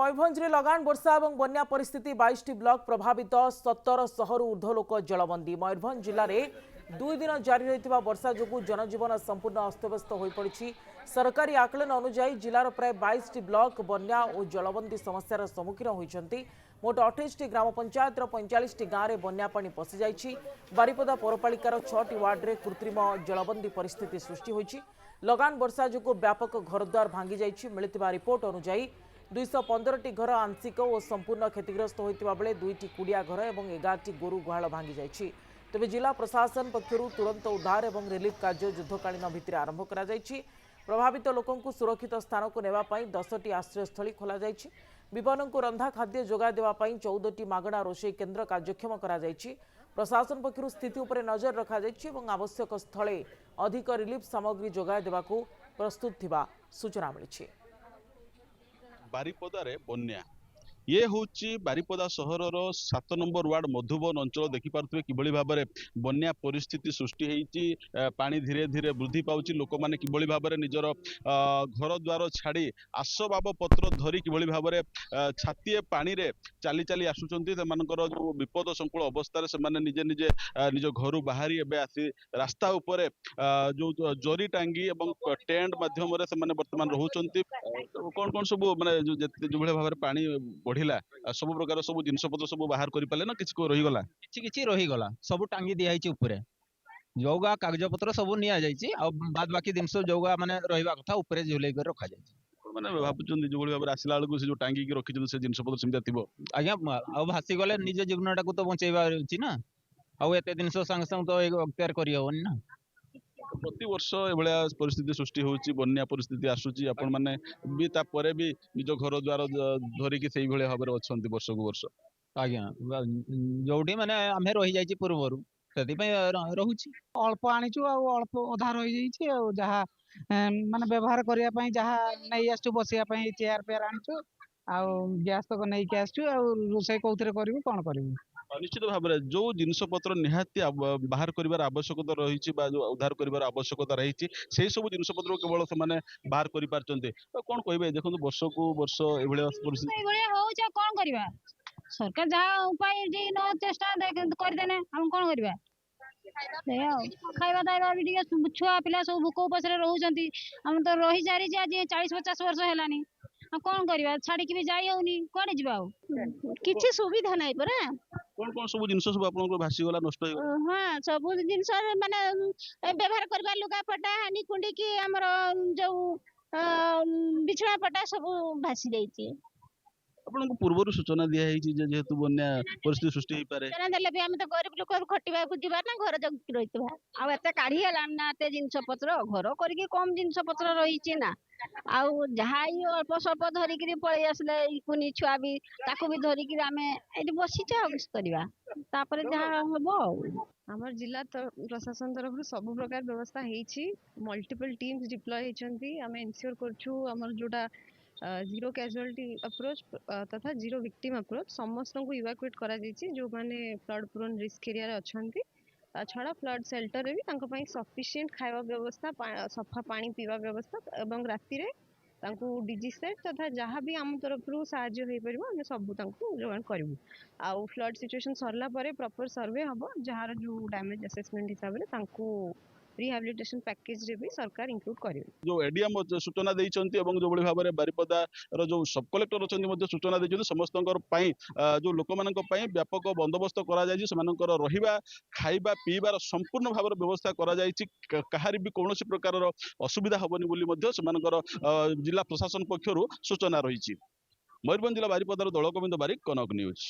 मयूरभंज में लगान वर्षा और बन्या परिस्थिति 22 ब्लॉक प्रभावित 1700 ऊर्ध्व लोक जलबंदी। मयूरभंज जिले में 2 दिन जारी रही वर्षा जो जनजीवन संपूर्ण अस्तव्यस्त हो पड़ी। सरकारी आकलन अनुसार जिलार प्राय 22 ब्लॉक बन्या और जलबंदी समस्यार सम्मुखीन होती। मोट 28 ग्राम पंचायतर 45 गाँव में बन्या पानी पशि जाइछि। बारिपदा पौरपालिकार 6टी वार्ड में कृत्रिम जलबंदी परिस्थिति सृष्टि होइछि। लगान वर्षा जो व्यापक घरद्वार भांगी जाइछि। मिलिथिबा रिपोर्ट अनुसार 215टी घर आंशिक और संपूर्ण क्षतिग्रस्त होता बेले 2टी कुड़िया घर और 11टी गोरु गुहाल भांगी जाइछि। तेबे जिला प्रशासन पक्षरु तुरंत उद्धार और रिलीफ कार्य युद्धकालीन भित्तिरे आरंभ करा जाइछि। प्रभावित लोकंकु सुरक्षित स्थान को नेबा पई 10टी आश्रयस्थली खोला जाइछि। विपन्न को रंधा खाद्य जोगा देवा पई 14टी मागणा रोषेई केन्द्र कार्यक्षम करा जाइछि। प्रशासन पक्षरु स्थिति उपरे नजर रखा जाइछि और आवश्यक स्थले अधिक रिलीफ सामग्री जोगा देवाकू प्रस्तुत थिबा सूचना मिलिछि। बारिपदारे बन्या ये हूँ बारिपदा सहरर 7 नंबर वार्ड मधुबन अंचल देखिपे कि भाव में बन्या परिस्थिति सृष्टि होती। पानी धीरे धीरे वृद्धि पाँच लोक मैंने कि भाव में निजर घर द्वार छाड़ी आसबाब पत्र धरी कि भाव में छातीए पानी रे चली चली आसुचंती। जो विपद संकुल अवस्था से निजे निजे निज घर बाहरी एवं आसी रास्ता उपरे जो जरी टांगी और टेंट माध्यम से बर्तमान रोचंती। कौन कौन सब माने जो भाव में पानी बढ़िला सब प्रकार सब जिनस पत्र सब बाहर कर पारे ना किसी रहीगला किछि रहीगला सब टांगी दिखाई उपरे जोगा कागज पत्र सब नि बाद बाकी जिनस जोगा माने रहिबा कथा उपरे झुलै कर रखा जाय। मैंने भावुँ जो भाव में आसला बेलू से जो टांगी रखी से जिनस पत्र सेमती थी आज्ञा आ भासी गले निज जीवन टाक तो बचेबार अछि ना आउ एते जिनस संग संग तो अख्तियार करि होनी ना। प्रति वर्ष एभलिया परिस्थिति सृष्टि होची बन्या परिस्थिति आसुची आपण माने भी तापरे भी निज घर द्वार धरिकी से भलिया भाव में अछंती वर्ष को वर्ष। आज्ञा जोडी माने आमे रही जाइछि पूर्वरु सेति पय रहूची अल्प आनीचु आ अल्प अधा रही जाइछि आ जहा माने व्यवहार करिया पय जहा नै आछू बसिया पय चेयर पेयर आनीचु आ गैस तक नै के आछू आ रोसई कोथरे करिवु कोन करिवु। निश्चित भाव में जो जिनस पत्र निहाती बाहर कर आवश्यकता रही जो उद्धार कर आवश्यकता रही से सब जिनस पत्र केवल से बाहर कर कौन कहे देखो वर्ष को वर्ष परिस्थिति कौन करवा सरकार जहाँ उपाय न चेष्टा करदेने हम कौन करवा खाଇବା दाଇବା भी छुआ पिला सब भोक उपास रोचंती हम तो रही सारी आज 40-50 वर्ष है कौन करवा छाड़ी भी जाई होनी कौन जीवा किसी सुविधा नहीं परा कौन कौन सब जिनस सब आपन भासीगला नष्ट हाँ सब जिनस माने व्यवहार करबा लुगा पटा हानि कुंडी की हमर जो बिछड़ा पटा सब भासी जाइए। आपन पूर्व सूचना दिखाई जेहेतु बन्या परिस्थिति सृष्टि हो पारे भी आम तो गरीब लोक खटिबा जीवा ना घर जगि रही आते काढ़ी ना एत जिनस पत्र घर करके कम जिनस पत्र रही ना आउ जहाँ अल्प स्वल्प धरिकी पलि आसले कुनी छुआ भी ताकू भी धरिकी आम ये बसीचे तापर जहाँ हम आमर जिला प्रशासन तरफ सब प्रकार व्यवस्था होती मल्टीपल टीम्स डिप्लॉय होती आम इनश्योर करमर जोटा जीरो कैजुअलिटी अप्रोच तथा जीरो विक्टिम अप्रोच समस्त को इवाकुएट करा जो माने फ्लड प्रोन रिस्क एरिया अच्छा छड़ा फ्लड सेल्टर भी सफिशिएंट खाଇବା व्यवस्था सफा पानी पीवा व्यवस्था एवं राति रे डीजी सेट तथा जहाँ भी आम तरफ साहाय्य हो पार आम सब जोगान करूँ आउ फ्लड सिचुएशन सरला परे प्रॉपर सर्वे हम जार जो डैमेज असेसमेंट हिसाब से रिहैबिलिटेशन पैकेज रे भी सरकार इंक्लूड करें। जो एडीएम सूचना देइचंती एवं जो भाव में बारिपदा जो सब कलेक्टर अच्छे सूचना देइचंती समस्त जो लोक मानक व्यापक बंदोबस्त करा जायछि सेमानकर रहिबा खाइबा पीबार संपूर्ण भाव व्यवस्था करा जायछि कहारी भी कौन प्रकार असुविधा हेबनी बोली मध्य सेमानकर जिला प्रशासन पक्षरु सूचना रही। मयूरभंज जिला बारिपदार दलगोविंद बारिक, कनक न्यूज।